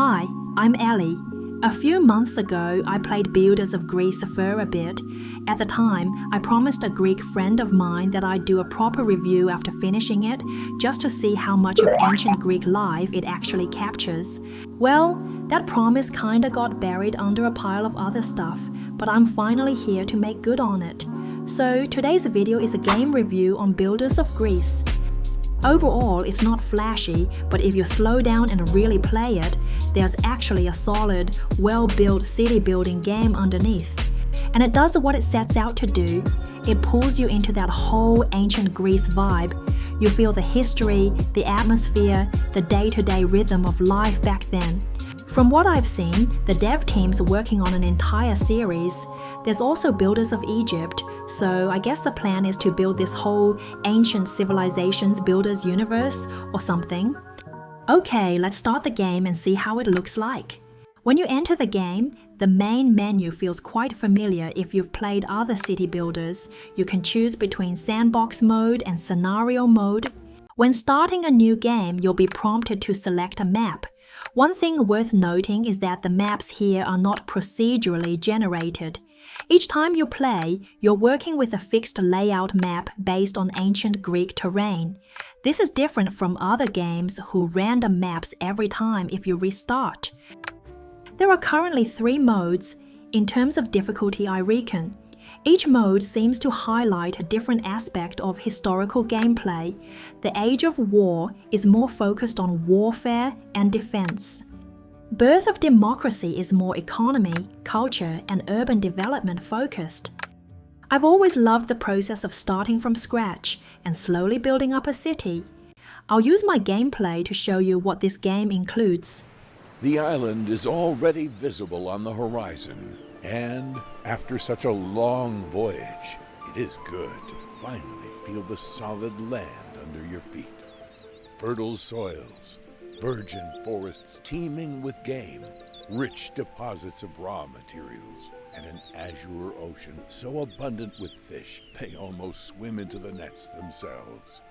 Hi, I'm Ellie. A few months ago, I played Builders of Greece for a bit. At the time, I promised a Greek friend of mine that I'd do a proper review after finishing it, just to see how much of ancient Greek life it actually captures. Well, that promise kinda got buried under a pile of other stuff, but I'm finally here to make good on it. So today's video is a game review on Builders of Greece. Overall, it's not flashy, but if you slow down and really play it, there's actually a solid, well-built city-building game underneath. And it does what it sets out to do. It pulls you into that whole ancient Greece vibe. You feel the history, the atmosphere, the day-to-day rhythm of life back then. From what I've seen, the dev team's working on an entire series. There's also Builders of Egypt, so I guess the plan is to build this whole ancient civilizations builders universe or something. Okay, let's start the game and see how it looks like. When you enter the game, the main menu feels quite familiar if you've played other city builders. You can choose between sandbox mode and scenario mode. When starting a new game, you'll be prompted to select a map. One thing worth noting is that the maps here are not procedurally generated. Each time you play, you're working with a fixed layout map based on ancient Greek terrain. This is different from other games who random maps every time if you restart. There are currently 3 modes in terms of difficulty, I reckon. Each mode seems to highlight a different aspect of historical gameplay. The Age of War is more focused on warfare and defense. Birth of Democracy is more economy, culture, and urban development focused. I've always loved the process of starting from scratch and slowly building up a city. I'll use my gameplay to show you what this game includes. The island is already visible on the horizon, and after such a long voyage, it is good to finally feel the solid land under your feet. Fertile soils, virgin forests teeming with game, rich deposits of raw materials, and an azure ocean so abundant with fish they almost swim into the nets themselves.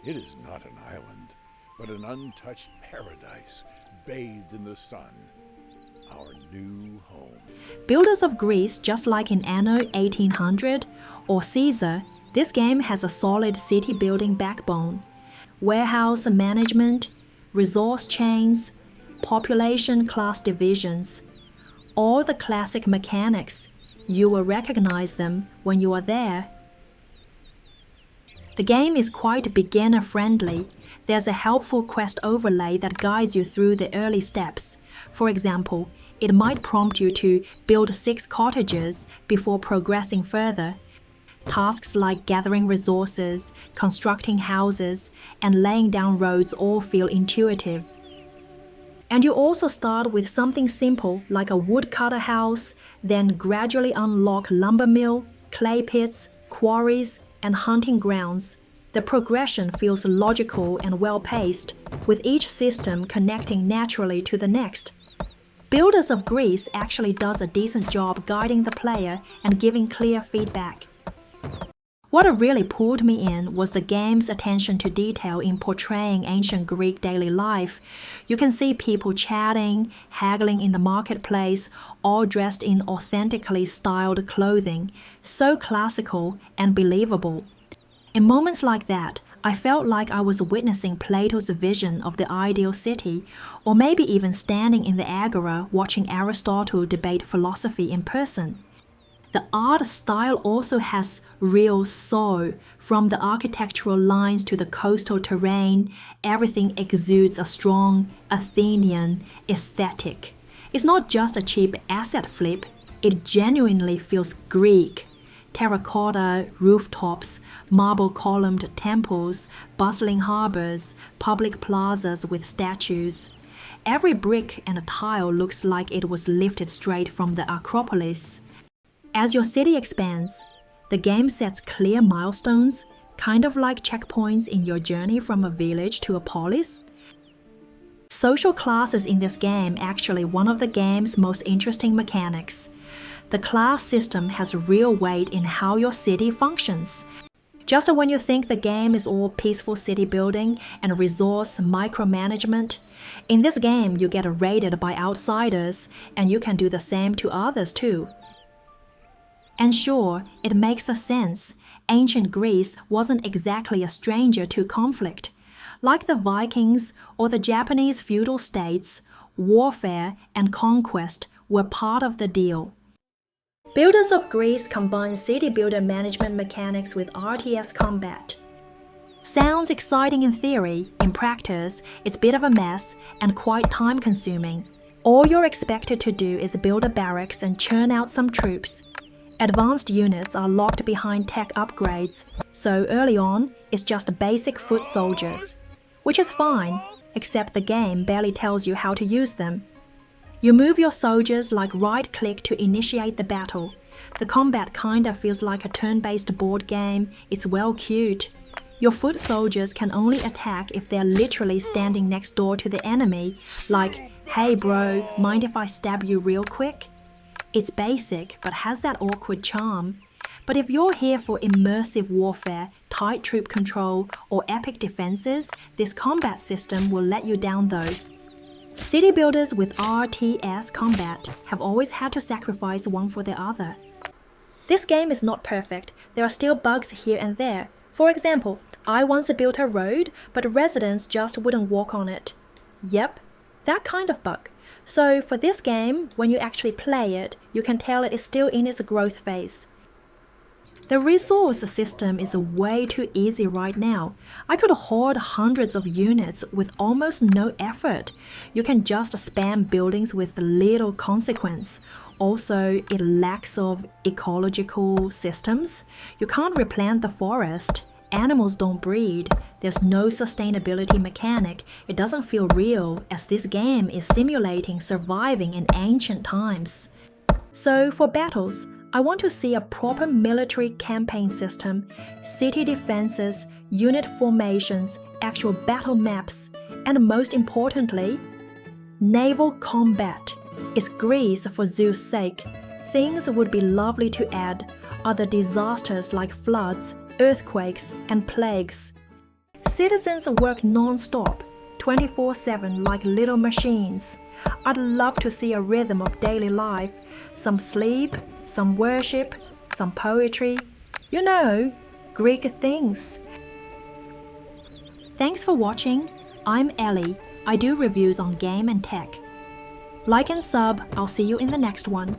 It is not an island, but an untouched paradise bathed in the sun, our new home. Builders of Greece, just like in Anno 1800 or Caesar, this game has a solid city-building backbone. Warehouse management, resource chains, population class divisions, all the classic mechanics. You will recognize them when you are there. The game is quite beginner-friendly. There's a helpful quest overlay that guides you through the early steps. For example, it might prompt you to build 6 cottages before progressing further. Tasks like gathering resources, constructing houses, and laying down roads all feel intuitive. And you also start with something simple like a woodcutter house, then gradually unlock lumber mill, clay pits, quarries, and hunting grounds. The progression feels logical and well-paced, with each system connecting naturally to the next. Builders of Greece actually does a decent job guiding the player and giving clear feedback. What really pulled me in was the game's attention to detail in portraying ancient Greek daily life. You can see people chatting, haggling in the marketplace, all dressed in authentically styled clothing, so classical and believable. In moments like that, I felt like I was witnessing Plato's vision of the ideal city, or maybe even standing in the agora watching Aristotle debate philosophy in person. The art style also has real soul. From the architectural lines to the coastal terrain, everything exudes a strong Athenian aesthetic. It's not just a cheap asset flip, it genuinely feels Greek. Terracotta rooftops, marble-columned temples, bustling harbors, public plazas with statues. Every brick and tile looks like it was lifted straight from the Acropolis. As your city expands, the game sets clear milestones, kind of like checkpoints in your journey from a village to a polis. Social classes in this game actually one of the game's most interesting mechanics. The class system has real weight in how your city functions. Just when you think the game is all peaceful city building and resource micromanagement, in this game you get raided by outsiders and you can do the same to others too. And sure, it makes sense. Ancient Greece wasn't exactly a stranger to conflict. Like the Vikings or the Japanese feudal states, warfare and conquest were part of the deal. Builders of Greece combine city builder management mechanics with RTS combat. Sounds exciting in theory, in practice, it's a bit of a mess and quite time-consuming. All you're expected to do is build a barracks and churn out some troops. Advanced units are locked behind tech upgrades, so early on, it's just basic foot soldiers. Which is fine, except the game barely tells you how to use them. You move your soldiers like right-click to initiate the battle. The combat kinda feels like a turn-based board game, it's well cute. Your foot soldiers can only attack if they're literally standing next door to the enemy, like, hey bro, mind if I stab you real quick? It's basic, but has that awkward charm. But if you're here for immersive warfare, tight troop control, or epic defenses, this combat system will let you down though. City builders with RTS combat have always had to sacrifice one for the other. This game is not perfect, there are still bugs here and there. For example, I once built a road, but residents just wouldn't walk on it. Yep, that kind of bug. So for this game, when you actually play it, you can tell it is still in its growth phase. The resource system is way too easy right now. I could hoard hundreds of units with almost no effort. You can just spam buildings with little consequence. Also, it lacks of ecological systems. You can't replant the forest. Animals don't breed. There's no sustainability mechanic. It doesn't feel real, as this game is simulating surviving in ancient times. So for battles, I want to see a proper military campaign system, city defenses, unit formations, actual battle maps, and most importantly, naval combat. It's Greece for Zeus' sake. Things would be lovely to add are the disasters like floods, earthquakes, and plagues. Citizens work non-stop, 24/7 like little machines. I'd love to see a rhythm of daily life, some sleep, some worship, some poetry. You know, Greek things. Thanks for watching. I'm Ellie. I do reviews on game and tech. Like and sub, I'll see you in the next one.